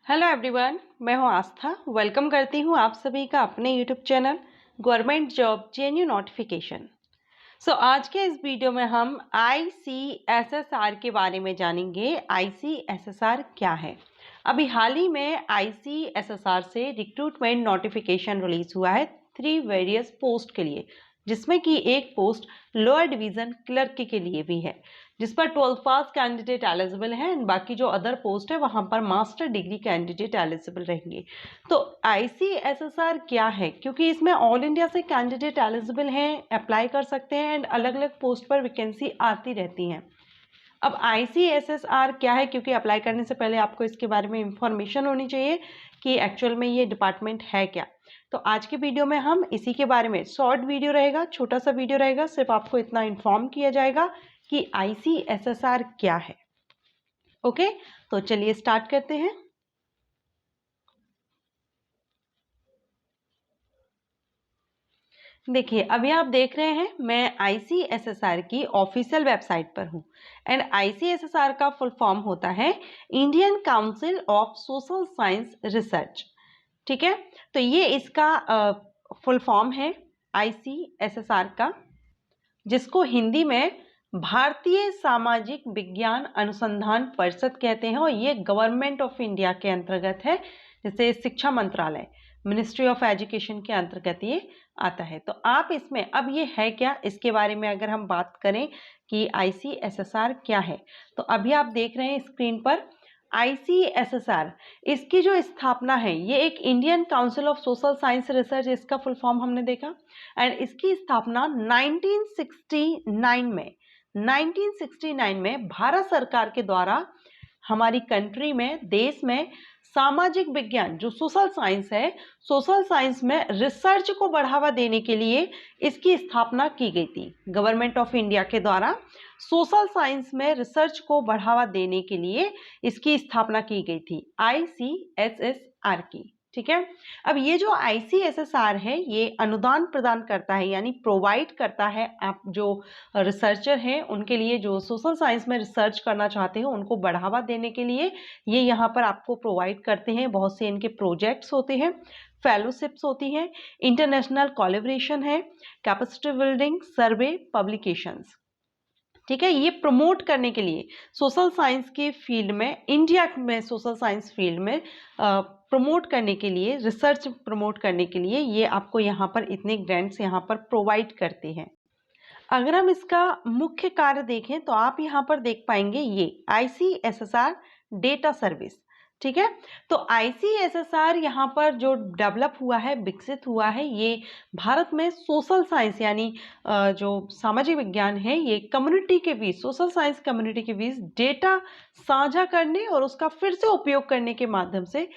Hello everyone, मैं हूं आस्था। Welcome करती हूं आप सभी का अपने YouTube channel government job JNU notification. आज के इस वीडियो में हम ICSSR के बारे में जानेंगे। ICSSR क्या है? अभी हाल ही में ICSSR से रिक्रूटमेंट नोटिफिकेशन रिलीज हुआ है 3 वेरियस पोस्ट के लिए, जिसमें कि एक पोस्ट लोअर डिवीजन क्लर्क के लिए भी है, जिस पर 12th पास कैंडिडेट एलिजिबल हैं एंड बाकी जो अदर पोस्ट है वहां पर मास्टर डिग्री कैंडिडेट एलिजिबल रहेंगे। तो ICSSR क्या है? क्योंकि इसमें ऑल इंडिया से कैंडिडेट एलिजिबल हैं, अप्लाई कर सकते हैं एंड अलग अलग पोस्ट पर वैकेंसी आती रहती हैं। अब ICSSR क्या है? क्योंकि अप्लाई करने से पहले आपको इसके बारे में इंफॉर्मेशन होनी चाहिए कि एक्चुअल में ये डिपार्टमेंट है क्या। तो आज के वीडियो में हम इसी के बारे में, शॉर्ट वीडियो रहेगा, छोटा सा वीडियो रहेगा, सिर्फ आपको इतना इन्फॉर्म किया जाएगा कि ICSSR क्या है। ओके, तो चलिए स्टार्ट करते हैं। देखिए, अभी आप देख रहे हैं मैं ICSSR की ऑफिशियल वेबसाइट पर हूं एंड ICSSR का फुल फॉर्म होता है Indian council of social science research. ठीक है, तो ये इसका फुल फॉर्म है ICSSR का, जिसको हिंदी में भारतीय सामाजिक विज्ञान अनुसंधान परिषद कहते हैं और ये गवर्नमेंट ऑफ इंडिया के अंतर्गत है, जैसे शिक्षा मंत्रालय, मिनिस्ट्री ऑफ एजुकेशन के अंतर्गत ये आता है। तो आप इसमें अब ये है क्या, इसके बारे में अगर हम बात करें कि ICSSR क्या है, तो अभी आप देख रहे हैं स्क्रीन पर ICSSR, इसकी जो स्थापना है, ये एक Indian council of social science research, इसका फुल फॉर्म हमने देखा एंड इसकी स्थापना 1969 में भारत सरकार के द्वारा हमारी कंट्री में, देश में सामाजिक विज्ञान जो सोशल साइंस है, सोशल साइंस में रिसर्च को बढ़ावा देने के लिए इसकी स्थापना की गई थी। गवर्नमेंट ऑफ इंडिया के द्वारा सोशल साइंस में रिसर्च को बढ़ावा देने के लिए इसकी स्थापना की गई थी, ICSSR की। ठीक है, अब ये जो ICSSR है ये अनुदान प्रदान करता है, यानी प्रोवाइड करता है आप जो रिसर्चर हैं उनके लिए, जो सोशल साइंस में रिसर्च करना चाहते हैं उनको बढ़ावा देने के लिए ये यहाँ पर आपको प्रोवाइड करते हैं। बहुत से इनके प्रोजेक्ट्स होते हैं, फेलोशिप्स होती हैं, इंटरनेशनल कोलैबोरेशन है, कैपेसिटी बिल्डिंग, सर्वे, पब्लिकेशंस। ठीक है, ये प्रमोट करने के लिए सोशल साइंस के फील्ड में, इंडिया में सोशल साइंस फील्ड में प्रमोट करने के लिए, रिसर्च प्रमोट करने के लिए ये आपको यहाँ पर इतने ग्रांट्स यहाँ पर प्रोवाइड करते हैं। अगर हम इसका मुख्य कार्य देखें तो आप यहाँ पर देख पाएंगे ये ICSSR डेटा सर्विस। ठीक है, तो ICSSR यहाँ पर जो डेवलप हुआ है, विकसित हुआ है, ये भारत में सोशल साइंस यानी जो सामाजिक विज्ञान है, ये कम्युनिटी के बीच, सोशल साइंस कम्युनिटी के बीच डेटा साझा करने और उसका फिर से उपयोग करने के माध्यम से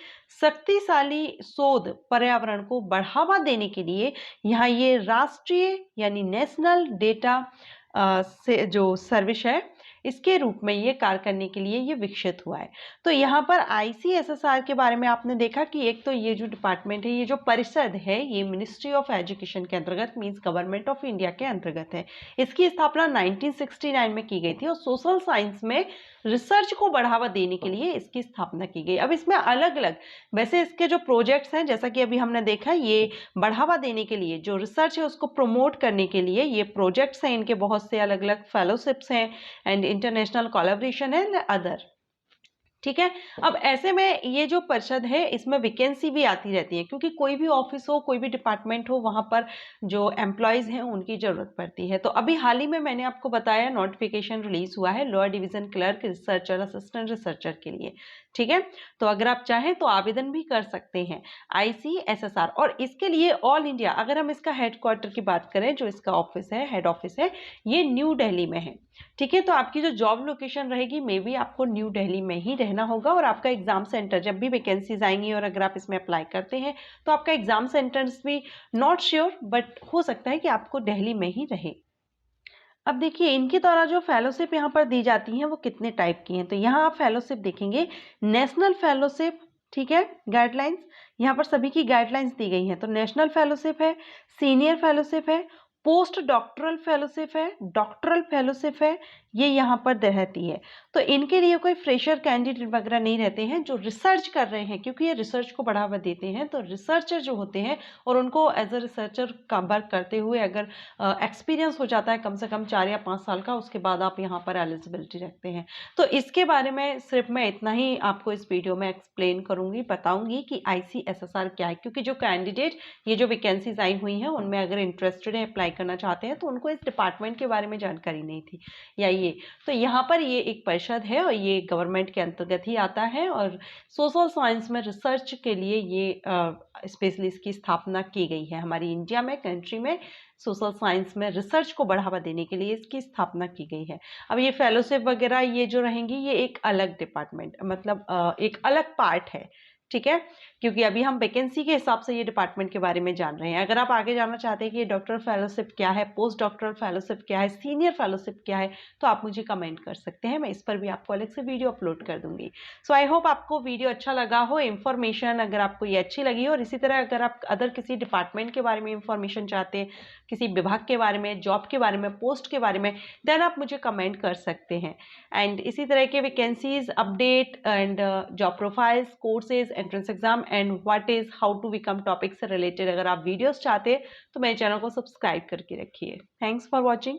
शक्तिशाली शोध पर्यावरण को बढ़ावा देने के लिए यहाँ ये राष्ट्रीय यानी नेशनल डेटा से जो सर्विस है, इसके रूप में ये कार्य करने के लिए ये विकसित हुआ है। तो यहाँ पर ICSSR के बारे में आपने देखा कि एक तो ये जो डिपार्टमेंट है, ये जो परिषद है, ये मिनिस्ट्री ऑफ एजुकेशन के अंतर्गत, मींस गवर्नमेंट ऑफ इंडिया के अंतर्गत है। इसकी स्थापना 1969 में की गई थी और सोशल साइंस में रिसर्च को बढ़ावा देने के लिए इसकी स्थापना की गई। अब इसमें अलग अलग, वैसे इसके जो प्रोजेक्ट्स हैं, जैसा कि अभी हमने देखा, ये बढ़ावा देने के लिए, जो रिसर्च है उसको प्रमोट करने के लिए ये प्रोजेक्ट्स हैं, इनके बहुत से अलग अलग फेलोशिप्स हैं एंड इंटरनेशनल कोलैबोरेशन है एंड अदर। ठीक है, अब ऐसे में ये जो परिषद है इसमें वैकेंसी भी आती रहती है, क्योंकि कोई भी ऑफिस हो, कोई भी डिपार्टमेंट हो, वहां पर जो एम्प्लॉयज हैं उनकी जरूरत पड़ती है। तो अभी हाल ही में मैंने आपको बताया नोटिफिकेशन रिलीज हुआ है lower division clerk, researcher, assistant researcher के लिए। ठीक है, तो अगर आप चाहें तो आवेदन भी कर सकते हैं ICSSR। और इसके लिए ऑल इंडिया, अगर हम इसका हेडक्वार्टर की बात करें, जो इसका ऑफिस है, हेड ऑफिस है, ये न्यू दिल्ली में है। ठीक है, तो आपकी जो जॉब लोकेशन रहेगी, मे बी आपको न्यू दिल्ली में ही रहना होगा और आपका एग्जाम सेंटर, जब भी वैकेंसीज आएंगी और अगर आप इसमें अप्लाई करते हैं तो आपका एग्जाम सेंटर्स भी नॉट श्योर, बट हो सकता है कि आपको दिल्ली में ही रहे। अब देखिए, इनके द्वारा जो फेलोशिप यहाँ पर दी जाती हैं वो कितने टाइप की हैं, तो यहाँ आप फेलोशिप देखेंगे, नेशनल फेलोशिप, ठीक है, गाइडलाइंस, यहाँ पर सभी की गाइडलाइंस दी गई हैं। तो नेशनल फेलोशिप है, सीनियर फेलोशिप है, पोस्ट डॉक्टरल फेलोशिप है, डॉक्टरल फेलोशिप है, ये यहाँ पर रहती है। तो इनके लिए कोई फ्रेशर कैंडिडेट वगैरह नहीं रहते हैं जो रिसर्च कर रहे हैं, क्योंकि ये रिसर्च को बढ़ावा देते हैं। तो रिसर्चर जो होते हैं और उनको एज अ रिसर्चर का वर्क करते हुए अगर एक्सपीरियंस हो जाता है कम से कम 4 या 5 साल का, उसके बाद आप यहाँ पर एलिजिबिलिटी रखते हैं। तो इसके बारे में सिर्फ मैं इतना ही आपको इस वीडियो में एक्सप्लेन करूँगी, बताऊँगी कि ICSSR क्या है, क्योंकि जो कैंडिडेट ये जो वैकेंसीज आई हुई हैं उनमें अगर इंटरेस्टेड है, अप्लाई करना चाहते हैं, तो उनको इस डिपार्टमेंट के बारे में जानकारी नहीं थी या ये। तो यहाँ पर ये एक परिषद है और ये गवर्नमेंट के अंतर्गत ही आता है, और सोशल साइंस में रिसर्च के लिए ये स्पेशली इसकी स्थापना की गई है। हमारी इंडिया में, कंट्री में सोशल साइंस में रिसर्च को बढ़ावा देने के लिए इसकी स्थापना की गई है। अब ये फेलोशिप वगैरह ये जो रहेंगी, ये एक अलग डिपार्टमेंट, मतलब एक अलग पार्ट है, ठीक है, क्योंकि अभी हम वैकेंसी के हिसाब से ये डिपार्टमेंट के बारे में जान रहे हैं। अगर आप आगे जानना चाहते हैं कि ये डॉक्टर फेलोशिप क्या है, पोस्ट डॉक्टरल फेलोशिप क्या है, सीनियर फेलोशिप क्या है, तो आप मुझे कमेंट कर सकते हैं, मैं इस पर भी आपको अलग से वीडियो अपलोड कर दूंगी। सो आई होप आपको वीडियो अच्छा लगा हो, इन्फॉर्मेशन अगर आपको ये अच्छी लगी हो, और इसी तरह अगर आप अदर किसी डिपार्टमेंट के बारे में इंफॉर्मेशन चाहते हैं, किसी विभाग के बारे में, जॉब के बारे में, पोस्ट के बारे में, देन आप मुझे कमेंट कर सकते हैं। एंड इसी तरह के vacancies update and job profiles, courses, entrance exam and what is how to become topic से रिलेटेड अगर आप वीडियोस चाहते हैं तो मेरे चैनल को सब्सक्राइब करके रखिए। Thanks for watching.